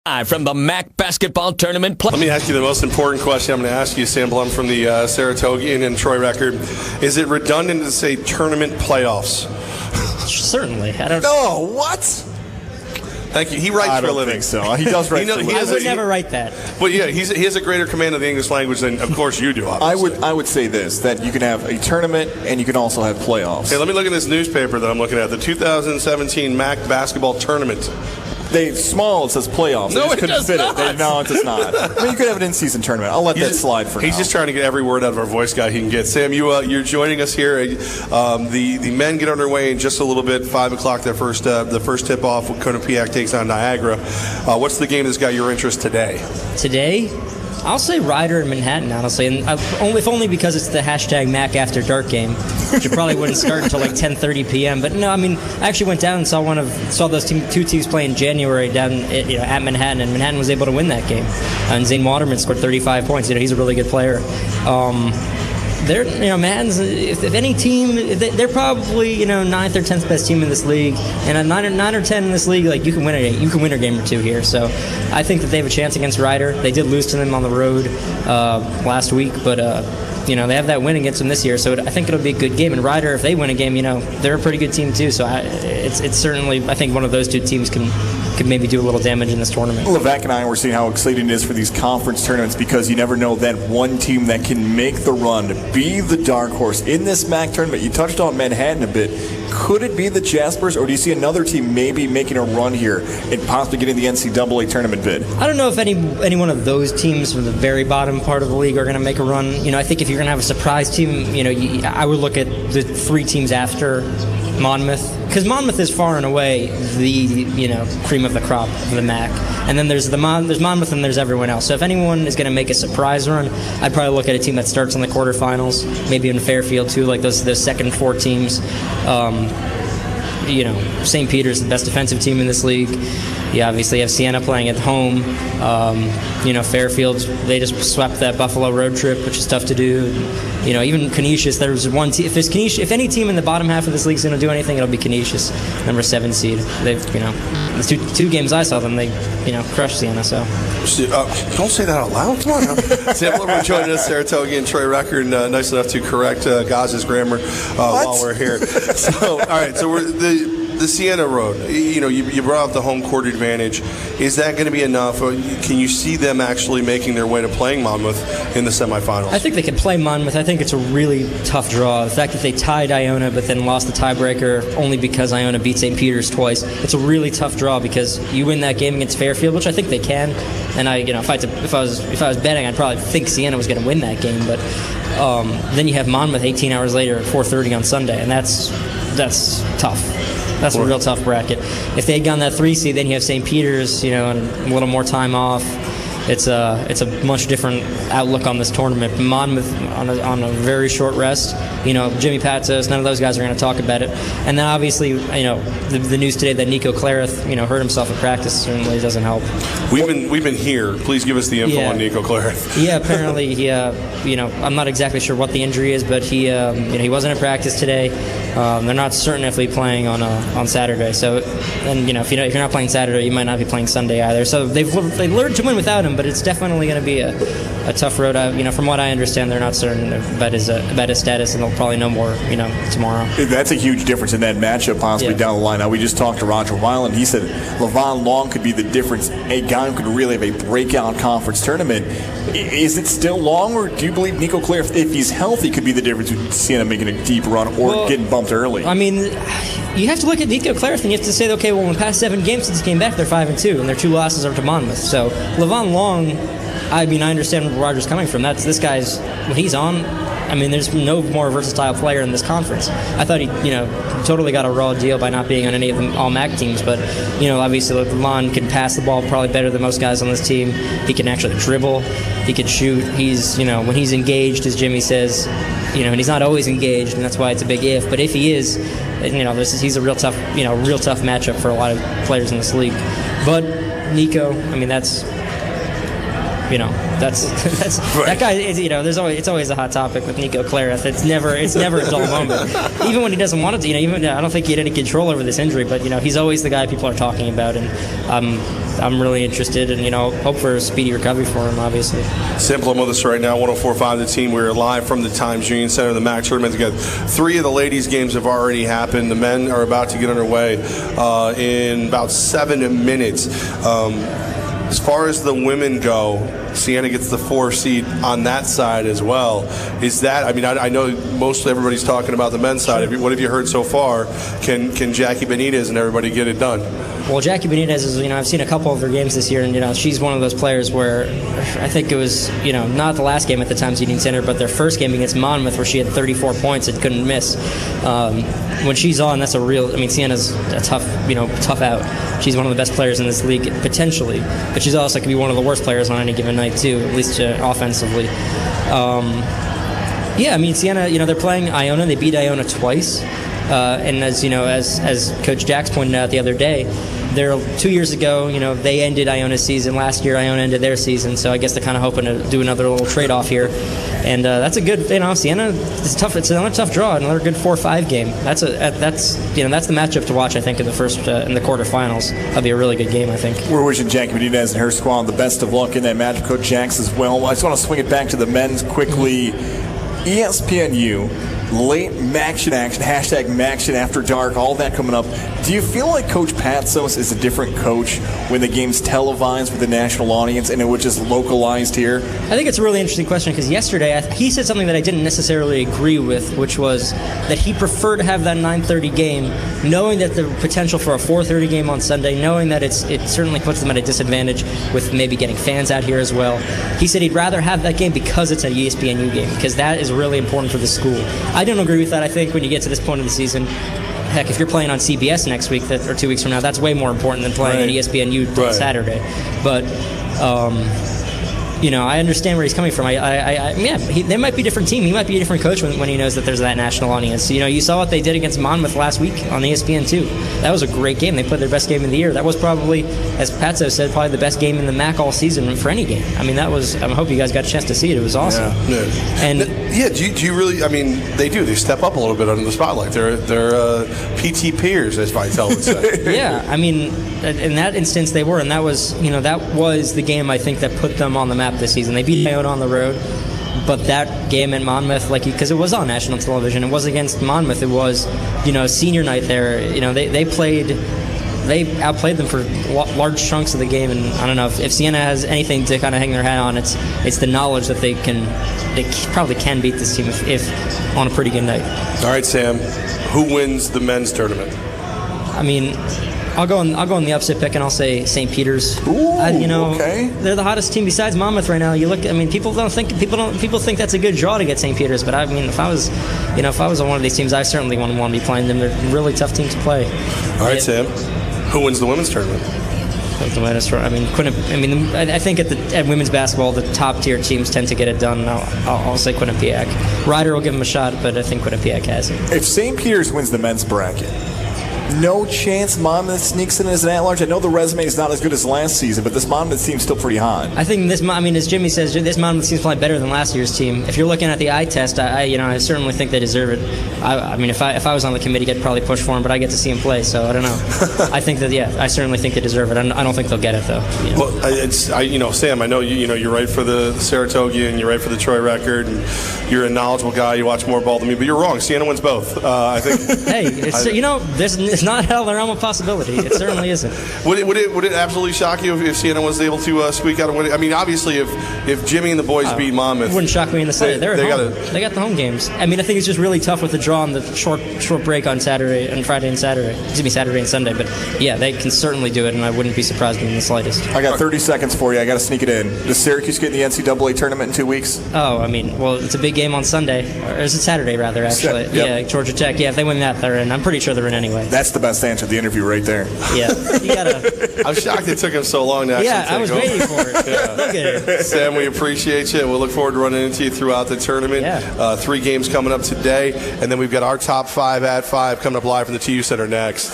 From the MAC basketball tournament. Let me ask you the most important question I'm going to ask you, Sam Blum, from the Saratogian and Troy Record. Is it redundant to say tournament playoffs? Certainly. I don't know. What? Thank you. He writes for a living. I don't think so. He does write for a living. I would never write that. Well, yeah, he has a greater command of the English language than, of course, you do, obviously. I would say this, that you can have a tournament and you can also have playoffs. Hey, let me look at this newspaper that I'm looking at, the 2017 MAC basketball tournament. It says playoffs. No, it does not. No, it does not. I mean, you could have an in-season tournament. I'll let that slide for now. He's just trying to get every word out of our voice guy he can get. Sam, you're joining us here. The men get underway in just a little bit. 5 o'clock, the first tip-off. Quinnipiac takes on Niagara. What's the game that's got your interest today? Today? I'll say Ryder and Manhattan, honestly, and if only because it's the hashtag Mac After Dark game, which it probably wouldn't start until like 10:30 p.m. But no, I mean, I actually went down and saw those two teams play in January down at Manhattan, and Manhattan was able to win that game. And Zane Waterman scored 35 points. He's a really good player. Manhattan's, if any team, they're probably 9th or 10th best team in this league, and at 9 or 10 in this league, like you can win a game or two here. So I think that they have a chance against Ryder. They did lose to them on the road last week, but they have that win against them this year. So I think it'll be a good game. And Ryder, if they win a game, they're a pretty good team too. So it's certainly, I think one of those two teams could maybe do a little damage in this tournament. Levack and I were seeing how exciting it is for these conference tournaments because you never know that one team that can make the run, be the dark horse in this MAC tournament. You touched on Manhattan a bit. Could it be the Jaspers, or do you see another team maybe making a run here and possibly getting the NCAA tournament bid? I don't know if any one of those teams from the very bottom part of the league are going to make a run. I think if you're going to have a surprise team, I would look at the 3 teams after Monmouth, because Monmouth is far and away the cream of the crop of the MAC, and then there's Monmouth and there's everyone else. So if anyone is going to make a surprise run, I'd probably look at a team that starts in the quarterfinals, maybe in Fairfield too, like those second 4 teams. St. Peter's the best defensive team in this league. You obviously have Siena playing at home. Fairfield, they just swept that Buffalo road trip, which is tough to do. Even Canisius, there was one team. If any team in the bottom half of this league is going to do anything, it'll be Canisius, number 7 seed. They've, the two games I saw them, they, crushed Siena. So don't say that out loud. Come on. Sam Blum joining us, Saratoga and Troy Record, nice enough to correct Gaz's grammar while we're here. So all right, so we're the Siena road. You brought up the home court advantage. Is that going to be enough? Or can you see them actually making their way to playing Monmouth in the semifinals? I think they can play Monmouth. I think it's a really tough draw. The fact that they tied Iona but then lost the tiebreaker only because Iona beat St. Peter's twice. It's a really tough draw because you win that game against Fairfield, which I think they can. And if I was betting, I'd probably think Siena was going to win that game. But then you have Monmouth 18 hours later at 4:30 on Sunday, and that's tough. That's a real tough bracket. If they had gone that 3 seed, then you have St. Peter's, and a little more time off. It's a much different outlook on this tournament. Monmouth on a very short rest. Jimmy Patsos, none of those guys are going to talk about it. And then obviously, the news today that Nico Clarith, hurt himself at practice certainly doesn't help. We've been here. Please give us the info on Nico Clarith. Yeah, apparently he, I'm not exactly sure what the injury is, but he wasn't at practice today. They're not certain if he'll be playing on Saturday. So, and if you're not playing Saturday, you might not be playing Sunday either. So they've learned to win without him, but it's definitely going to be a tough road. From what I understand, they're not certain about his status, and they'll probably know more tomorrow. That's a huge difference in that matchup possibly down the line. Now, we just talked to Roger Weiland. He said Levon Long could be the difference, a guy who could really have a breakout conference tournament. Is it still Long, or do you believe Nico Clarith, if he's healthy, could be the difference between seeing him making a deep run or getting bumped early? I mean, you have to look at Nico Clarith and you have to say, okay, well, in the past 7 games since he came back, they're 5-2, and their 2 losses are to Monmouth. So Levon Long, I understand where Roger's coming from. This guy's, when he's on, there's no more versatile player in this conference. I thought he, totally got a raw deal by not being on any of the all-MAC teams, but, obviously Levon can pass the ball probably better than most guys on this team. He can actually dribble. He can shoot. He's, when he's engaged, as Jimmy says, and he's not always engaged, and that's why it's a big if. But if he is, he's a real tough matchup for a lot of players in this league. But Nico, that's Right. that guy is, it's always a hot topic with Nico Clareth. It's never a dull moment. Even when he doesn't want it to, I don't think he had any control over this injury, but he's always the guy people are talking about, and I'm really interested and hope for a speedy recovery for him, obviously. Simple, I'm with us right now, 104.5 The Team. We're live from the Times Union Center, the MAC tournament. Together. 3 of the ladies' games have already happened. The men are about to get underway in about 7 minutes. As far as the women go, Siena gets the 4 seed on that side as well. Is that? I know most everybody's talking about the men's side. What have you heard so far? Can Jackie Benitez and everybody get it done? Well, Jackie Benitez is, I've seen a couple of her games this year, and, she's one of those players where I think it was, not the last game at the Times Union Center, but their first game against Monmouth where she had 34 points and couldn't miss. When she's on, that's a real, Siena's a tough out. She's one of the best players in this league, potentially, but she's also could be one of the worst players on any given night, too, at least offensively. Siena, they're playing Iona. They beat Iona twice. And as Coach Jax pointed out the other day, 2 years ago, they ended Iona's season. Last year, Iona ended their season. So I guess they're kind of hoping to do another little trade-off here. And that's a good, Siena. It's tough. It's another tough draw. Another good 4-5 game. That's the matchup to watch. I think in the quarterfinals, that'll be a really good game. I think we're wishing Jackie Benitez and her squad the best of luck in that match. Coach Jax as well. I just want to swing it back to the men's quickly. ESPNU. Late Maction action, hashtag Maction After Dark, all that coming up. Do you feel like Coach Patsos is a different coach when the game's televised with the national audience and it was just localized here? I think it's a really interesting question because yesterday he said something that I didn't necessarily agree with, which was that he preferred to have that 9:30 game, knowing that the potential for a 4:30 game on Sunday, knowing that it certainly puts them at a disadvantage with maybe getting fans out here as well. He said he'd rather have that game because it's an ESPNU game, because that is really important for the school. I don't agree with that. I think when you get to this point of the season, heck, if you're playing on CBS next week or 2 weeks from now, that's way more important than playing on ESPNU on Saturday. But I understand where he's coming from. They might be a different team. He might be a different coach when he knows that there's that national audience. You saw what they did against Monmouth last week on ESPN2. That was a great game. They played their best game of the year. That was probably, as Patso said, probably the best game in the MAC all season for any game. I hope you guys got a chance to see it. It was awesome. Yeah. Do you really? They do. They step up a little bit under the spotlight. They're PT peers, as Vitale would say. Yeah. In that instance, they were, and that was the game I think that put them on the map this season. They beat Iona on the road, but that game in Monmouth, because it was on national television, it was against Monmouth. It was, senior night there. They outplayed them for large chunks of the game, and I don't know if Siena has anything to kind of hang their hat on. It's the knowledge that they probably can beat this team if on a pretty good night. All right, Sam, who wins the men's tournament? I'll go on the upset pick, and I'll say St. Peter's. Okay. They're the hottest team besides Monmouth right now. You look, people think that's a good draw to get St. Peter's, but if I was on one of these teams, I certainly wouldn't want to be playing them. They're a really tough team to play. All right, Sam, who wins the women's tournament? I think at women's basketball, the top tier teams tend to get it done. I'll say Quinnipiac. Ryder will give them a shot, but I think Quinnipiac has it. If St. Peter's wins the men's bracket, no chance Monmouth sneaks in as an at-large? I know the resume is not as good as last season, but this Monmouth team's still pretty hot. I think as Jimmy says, this Monmouth team's probably better than last year's team. If you're looking at the eye test, I certainly think they deserve it. If I was on the committee, I'd probably push for them, but I get to see them play, so I don't know. I think that, I certainly think they deserve it. I don't think they'll get it, though. Well, Sam, I know you write for the Saratoga and you write for the Troy Record, and you're a knowledgeable guy. You watch more ball than me, but you're wrong. Siena wins both. I think. Hey, it's not out of the realm of possibility. It certainly isn't. Would it absolutely shock you if Siena was able to squeak out a win? Obviously, if Jimmy and the boys beat Monmouth, it wouldn't shock me in the slightest. They got the home games. I think it's just really tough with the draw and the short break on Saturday and Friday and Saturday. Saturday and Sunday. But yeah, they can certainly do it, and I wouldn't be surprised in the slightest. I got 30 seconds for you. I got to sneak it in. Does Syracuse get in the NCAA tournament in 2 weeks? It's a big game on Sunday, or is it Saturday rather? Actually, Yep. Yeah, Georgia Tech. Yeah, if they win that, they're in. I'm pretty sure they're in anyway. That's the best answer to the interview right there. Yeah, you gotta. I'm shocked it took him so long to actually take I was over. waiting for it. Yeah. Look at it. Sam, we appreciate you. We'll look forward to running into you throughout the tournament. Yeah. 3 games coming up today, and then we've got our top 5 at 5 coming up live from the TU Center next.